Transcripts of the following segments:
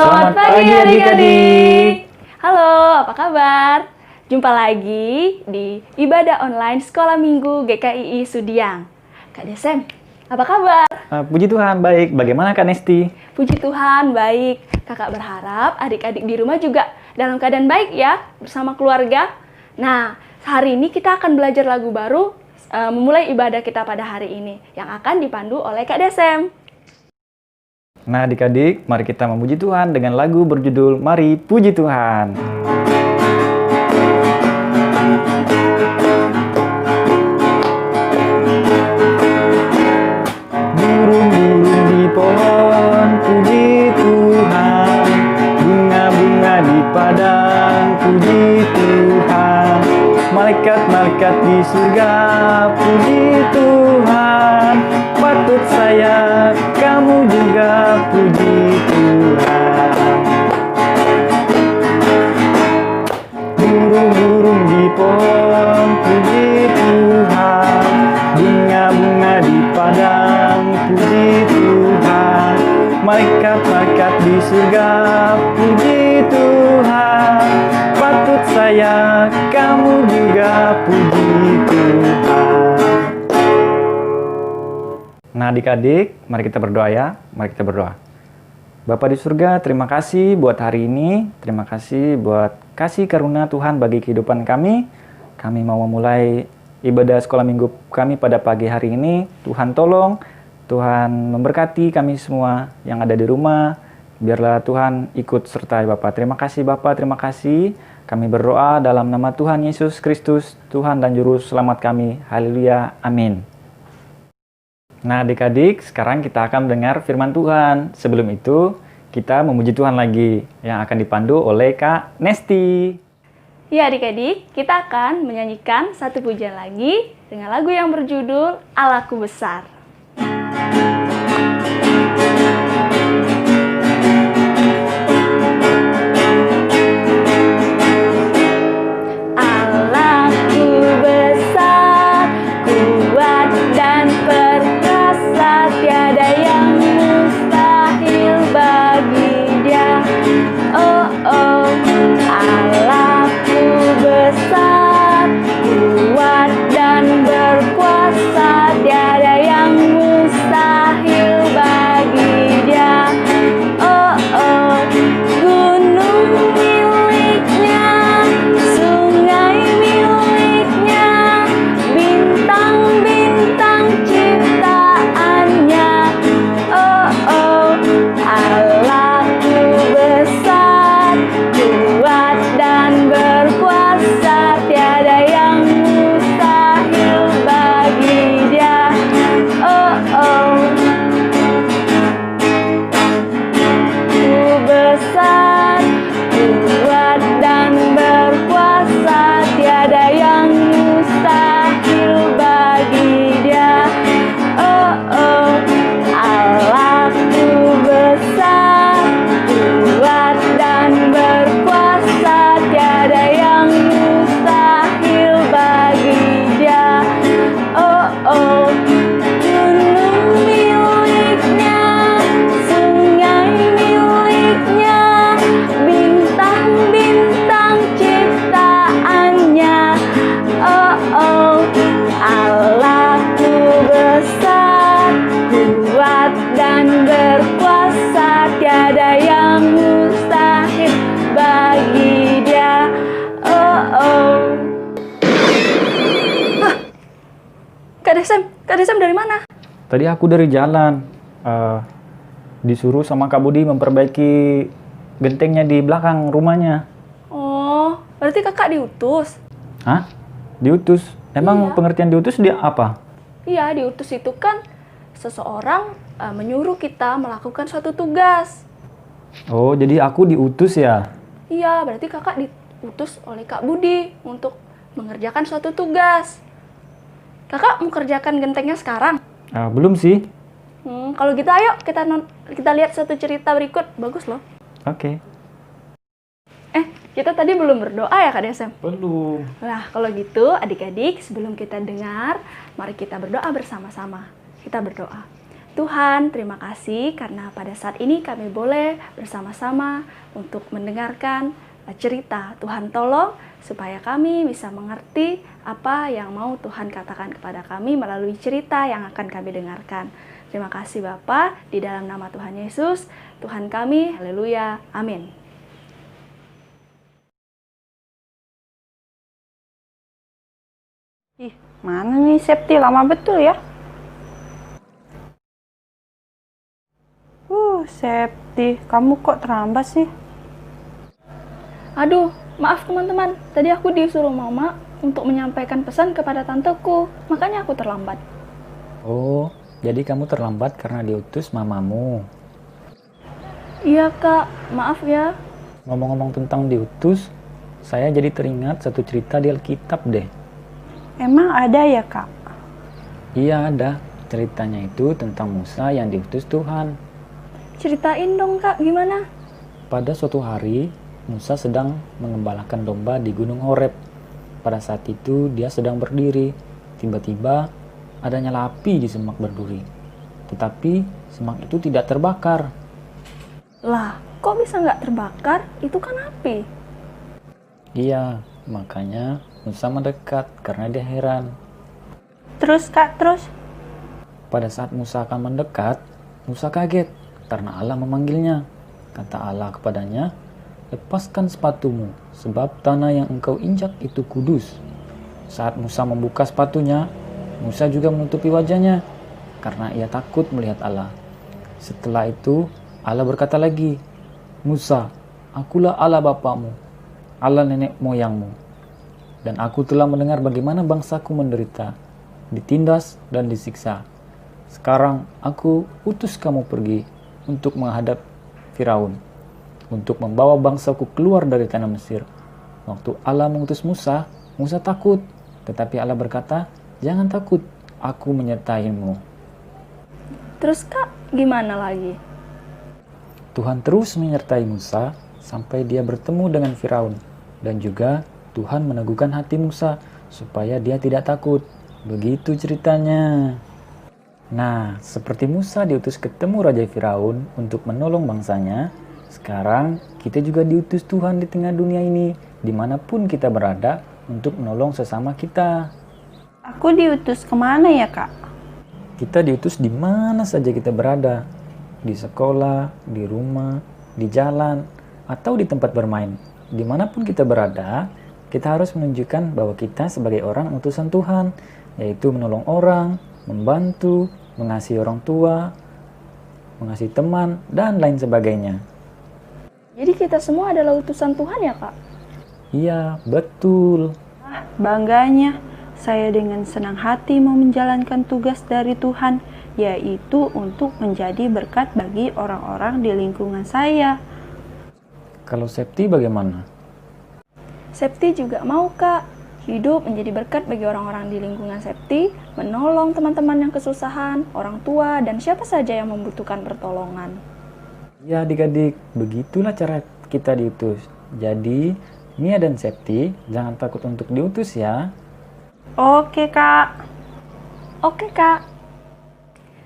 Selamat pagi adik-adik. Halo, apa kabar? Jumpa lagi di ibadah online Sekolah Minggu GKII Sudiang. Kak Desem, apa kabar? Puji Tuhan, baik. Bagaimana Kak Nesti? Puji Tuhan, baik. Kakak berharap adik-adik di rumah juga dalam keadaan baik ya, bersama keluarga. Nah, hari ini kita akan belajar lagu baru, memulai ibadah kita pada hari ini, yang akan dipandu oleh Kak Desem. Nah adik-adik, mari kita memuji Tuhan dengan lagu berjudul Mari Puji Tuhan. Burung-burung di pohon puji Tuhan, bunga-bunga di padang puji Tuhan, malaikat-malaikat di surga puji Tuhan, patut saya kamu juga puji Tuhan. Burung-burung di pohon puji Tuhan, bunga-bunga di padang puji Tuhan, malaikat-malaikat di surga puji Tuhan, patut saya kamu juga puji Tuhan. Nah adik-adik, mari kita berdoa ya. Mari kita berdoa. Bapa di surga, terima kasih buat hari ini. Terima kasih buat kasih karunia Tuhan bagi kehidupan kami. Kami mau memulai ibadah sekolah minggu kami pada pagi hari ini. Tuhan tolong, Tuhan memberkati kami semua yang ada di rumah. Biarlah Tuhan ikut sertai Bapak. Terima kasih Bapak, terima kasih. Kami berdoa dalam nama Tuhan Yesus Kristus, Tuhan dan Juru Selamat kami. Haleluya, amin. Nah adik-adik, sekarang kita akan mendengar firman Tuhan. Sebelum itu, kita memuji Tuhan lagi yang akan dipandu oleh Kak Nesti. Ya adik-adik, kita akan menyanyikan satu pujian lagi dengan lagu yang berjudul Allahku Besar. Kak Desem dari mana? Tadi aku dari jalan, disuruh sama Kak Budi memperbaiki gentengnya di belakang rumahnya. Oh, berarti kakak diutus? Hah? Diutus? Emang Iya. pengertian diutus dia apa? Iya, diutus itu kan seseorang menyuruh kita melakukan suatu tugas. Oh, jadi aku diutus ya? Iya, berarti kakak diutus oleh Kak Budi untuk mengerjakan suatu tugas. Kakak mau kerjakan gentengnya sekarang? Belum sih. Kalau gitu ayo kita lihat satu cerita berikut. Bagus loh. Oke. Kita tadi belum berdoa ya Kak Desem? Belum. Nah, kalau gitu adik-adik sebelum kita dengar, mari kita berdoa bersama-sama. Kita berdoa. Tuhan, terima kasih karena pada saat ini kami boleh bersama-sama untuk mendengarkan cerita. Tuhan tolong supaya kami bisa mengerti apa yang mau Tuhan katakan kepada kami melalui cerita yang akan kami dengarkan. Terima kasih Bapa, di dalam nama Tuhan Yesus, Tuhan kami, haleluya, amin. Ih, mana nih Septi? Lama betul ya. Septi, kamu kok terlambat sih? Aduh, maaf teman-teman, tadi aku disuruh mama untuk menyampaikan pesan kepada tanteku, makanya aku terlambat. Oh, jadi kamu terlambat karena diutus mamamu. Iya kak, maaf ya. Ngomong-ngomong tentang diutus, saya jadi teringat satu cerita di Alkitab deh. Emang ada ya kak? Iya ada, ceritanya itu tentang Musa yang diutus Tuhan. Ceritain dong kak, gimana? Pada suatu hari, Musa sedang mengembalakan domba di Gunung Horeb. Pada saat itu dia sedang berdiri. Tiba-tiba ada nyala api di semak berduri. Tetapi semak itu tidak terbakar. Lah, kok bisa nggak terbakar? Itu kan api. Iya, makanya Musa mendekat karena dia heran. Terus kak, terus? Pada saat Musa akan mendekat, Musa kaget karena Allah memanggilnya. Kata Allah kepadanya, "Lepaskan sepatumu, sebab tanah yang engkau injak itu kudus." Saat Musa membuka sepatunya, Musa juga menutupi wajahnya karena ia takut melihat Allah. Setelah itu, Allah berkata lagi, "Musa, akulah Allah bapamu, Allah nenek moyangmu. Dan aku telah mendengar bagaimana bangsaku menderita, ditindas dan disiksa. Sekarang aku utus kamu pergi untuk menghadap Firaun, untuk membawa bangsaku keluar dari tanah Mesir." Waktu Allah mengutus Musa, Musa takut. Tetapi Allah berkata, "Jangan takut, aku menyertaimu." Terus kak, gimana lagi? Tuhan terus menyertai Musa sampai dia bertemu dengan Firaun. Dan juga Tuhan meneguhkan hati Musa supaya dia tidak takut. Begitu ceritanya. Nah, seperti Musa diutus ketemu Raja Firaun untuk menolong bangsanya, sekarang kita juga diutus Tuhan di tengah dunia ini, dimanapun kita berada, untuk menolong sesama kita. Aku diutus kemana ya kak? Kita diutus di mana saja kita berada, di sekolah, di rumah, di jalan, atau di tempat bermain. Dimanapun kita berada, kita harus menunjukkan bahwa kita sebagai orang utusan Tuhan, yaitu menolong orang, membantu, mengasihi orang tua, mengasihi teman, dan lain sebagainya. Jadi kita semua adalah utusan Tuhan ya kak? Iya, betul. Bangganya, saya dengan senang hati mau menjalankan tugas dari Tuhan, yaitu untuk menjadi berkat bagi orang-orang di lingkungan saya. Kalau Septi bagaimana? Septi juga mau kak hidup menjadi berkat bagi orang-orang di lingkungan Septi, menolong teman-teman yang kesusahan, orang tua, dan siapa saja yang membutuhkan pertolongan. Ya adik-adik, begitulah cara kita diutus. Jadi, Mia dan Septi jangan takut untuk diutus ya. Oke kak. Oke kak.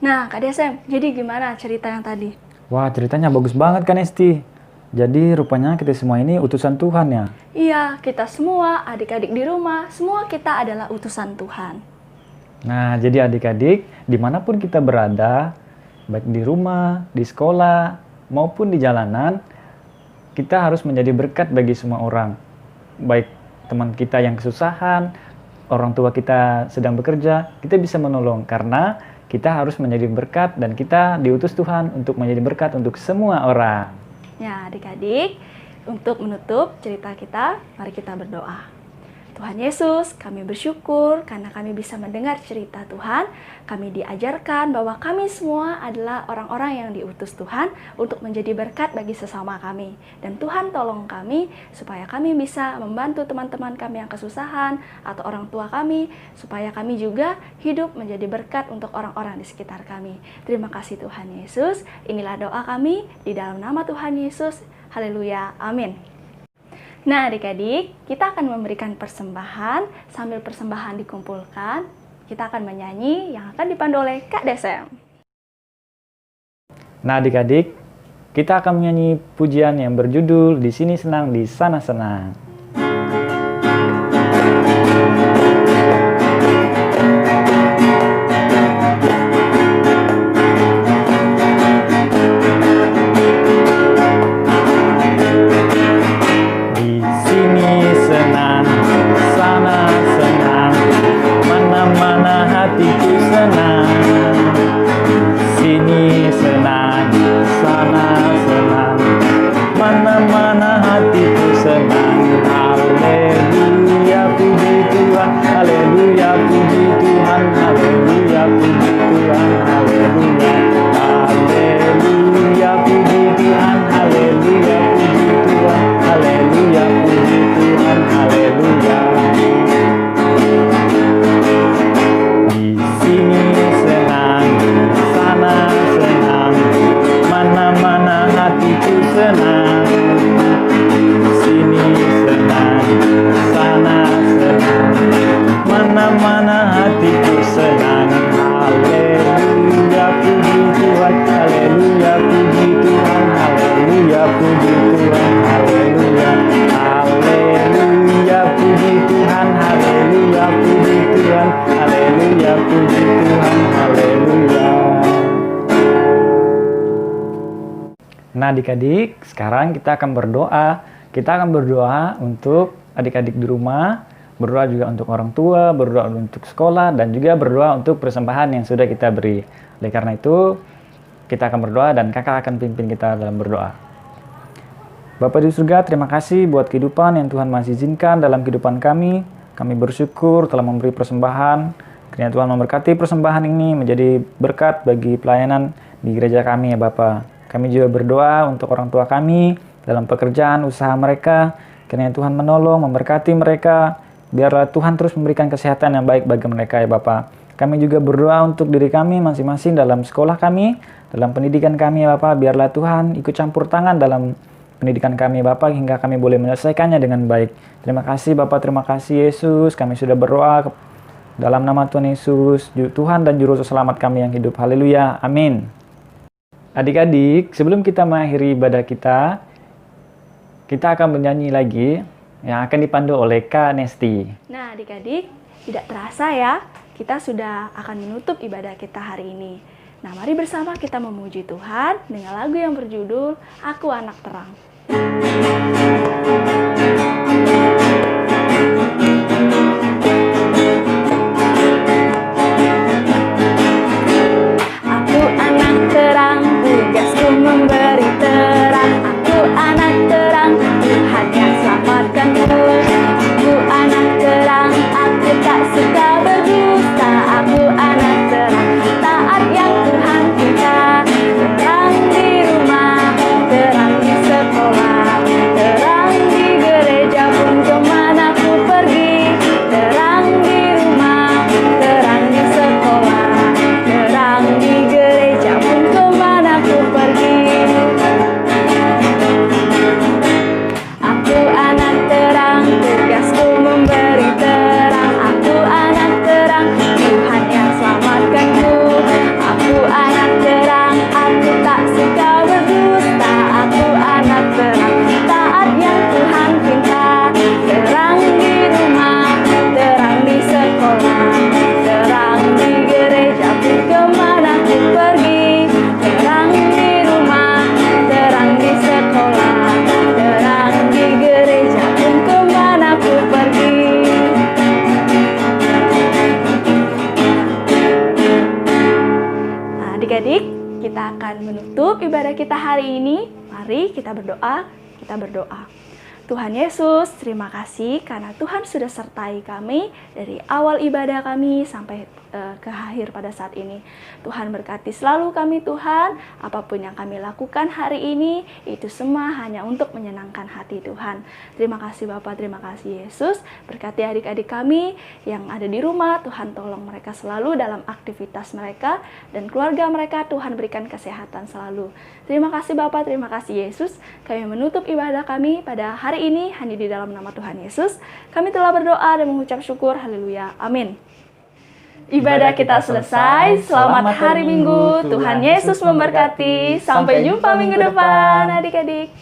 Nah Kak Desem, jadi gimana cerita yang tadi? Wah, ceritanya bagus banget kan Esti? Jadi rupanya kita semua ini utusan Tuhan ya? Iya, kita semua, adik-adik di rumah, semua kita adalah utusan Tuhan. Nah, jadi adik-adik, dimanapun kita berada, baik di rumah, di sekolah, maupun di jalanan, kita harus menjadi berkat bagi semua orang. Baik teman kita yang kesusahan, orang tua kita sedang bekerja, kita bisa menolong karena kita harus menjadi berkat dan kita diutus Tuhan untuk menjadi berkat untuk semua orang. Ya adik-adik, untuk menutup cerita kita, mari kita berdoa. Tuhan Yesus, kami bersyukur karena kami bisa mendengar cerita Tuhan. Kami diajarkan bahwa kami semua adalah orang-orang yang diutus Tuhan untuk menjadi berkat bagi sesama kami. Dan Tuhan tolong kami supaya kami bisa membantu teman-teman kami yang kesusahan atau orang tua kami, supaya kami juga hidup menjadi berkat untuk orang-orang di sekitar kami. Terima kasih Tuhan Yesus. Inilah doa kami di dalam nama Tuhan Yesus. Haleluya. Amin. Nah adik-adik, kita akan memberikan persembahan. Sambil persembahan dikumpulkan, kita akan menyanyi yang akan dipandu oleh Kak Desem. Nah, adik-adik, kita akan menyanyi pujian yang berjudul Di Sini Senang, di Sana Senang. Di sini senang, di sana senang, mana-mana hatiku senang. Sini senang, sana senang, mana-mana hatiku senang. Haleluya, puji Tuhan, haleluya, puji Tuhan, haleluya, puji Tuhan, haleluya. Haleluya, puji Tuhan, haleluya, puji Tuhan, haleluya, puji Tuhan, haleluya. Di sini senang, di sana senang, mana-mana hatiku senang. Sini senang, sana senang, mana-mana hatiku senang. Haleluya, puji Tuhan, haleluya, puji Tuhan, haleluya, puji Tuhan, haleluya. Haleluya, puji Tuhan, haleluya, puji Tuhan, haleluya, puji Tuhan, haleluya. Nah, adik-adik, sekarang kita akan berdoa. Kita akan berdoa untuk adik-adik di rumah, berdoa juga untuk orang tua, berdoa untuk sekolah, dan juga berdoa untuk persembahan yang sudah kita beri. Oleh karena itu, kita akan berdoa dan kakak akan pimpin kita dalam berdoa. Bapa di surga, terima kasih buat kehidupan yang Tuhan masih izinkan dalam kehidupan kami. Kami bersyukur telah memberi persembahan. Kiranya Tuhan memberkati persembahan ini menjadi berkat bagi pelayanan di gereja kami ya Bapa. Kami juga berdoa untuk orang tua kami dalam pekerjaan usaha mereka. Kiranya Tuhan menolong, memberkati mereka. Biarlah Tuhan terus memberikan kesehatan yang baik bagi mereka ya Bapa. Kami juga berdoa untuk diri kami masing-masing dalam sekolah kami, dalam pendidikan kami ya Bapa. Biarlah Tuhan ikut campur tangan dalam pendidikan kami Bapa hingga kami boleh menyelesaikannya dengan baik. Terima kasih Bapa, terima kasih Yesus. Kami sudah berdoa dalam nama Tuhan Yesus, Tuhan dan Juru Selamat kami yang hidup. Haleluya, amin. Adik-adik, sebelum kita mengakhiri ibadah kita akan bernyanyi lagi yang akan dipandu oleh Kak Nesti. Nah, adik-adik, tidak terasa ya, kita sudah akan menutup ibadah kita hari ini. Nah, mari bersama kita memuji Tuhan dengan lagu yang berjudul Aku Anak Terang. Aku anak terang, tugasku memberi terang. Aku anak terang, Tuhan yang selamatkanku. Aku anak terang, aku tak suka berdusta. Aku anak terang, taat yang Tuhan kita. Terang di rumah, terang di sekolah, terang di gereja pun kemana ku pergi. Terang di rumah, terang di sekolah, terang di gereja pun kemana ku pergi. Aku anak terang, tugasku memberi terang. Aku anak terang, Tuhan yang selamatkanku. Aku anak terang, aku tak suka berdusta. Aku anak terang, taat yang Tuhan pinta. Terang di rumah, terang di sekolah, terang di gereja pun kemana ku pergi. Terang di rumah, terang di sekolah, terang di gereja pun kemana ku pergi. Nah, adik-adik, kita akan menutup ibadah kita hari ini. Mari kita berdoa, kita berdoa. Tuhan Yesus, terima kasih karena Tuhan sudah sertai kami dari awal ibadah kami sampai ke akhir pada saat ini. Tuhan berkati selalu kami Tuhan, apapun yang kami lakukan hari ini, itu semua hanya untuk menyenangkan hati Tuhan. Terima kasih Bapak, terima kasih Yesus, berkati adik-adik kami yang ada di rumah, Tuhan tolong mereka selalu dalam aktivitas mereka, dan keluarga mereka Tuhan berikan kesehatan selalu. Terima kasih Bapak, terima kasih Yesus, kami menutup ibadah kami pada hari ini hanya di dalam nama Tuhan Yesus. Kami telah berdoa dan mengucap syukur, haleluya, amin. Ibadah kita selesai. Selamat hari Minggu. Tuhan Yesus memberkati. Sampai jumpa minggu depan, adik-adik.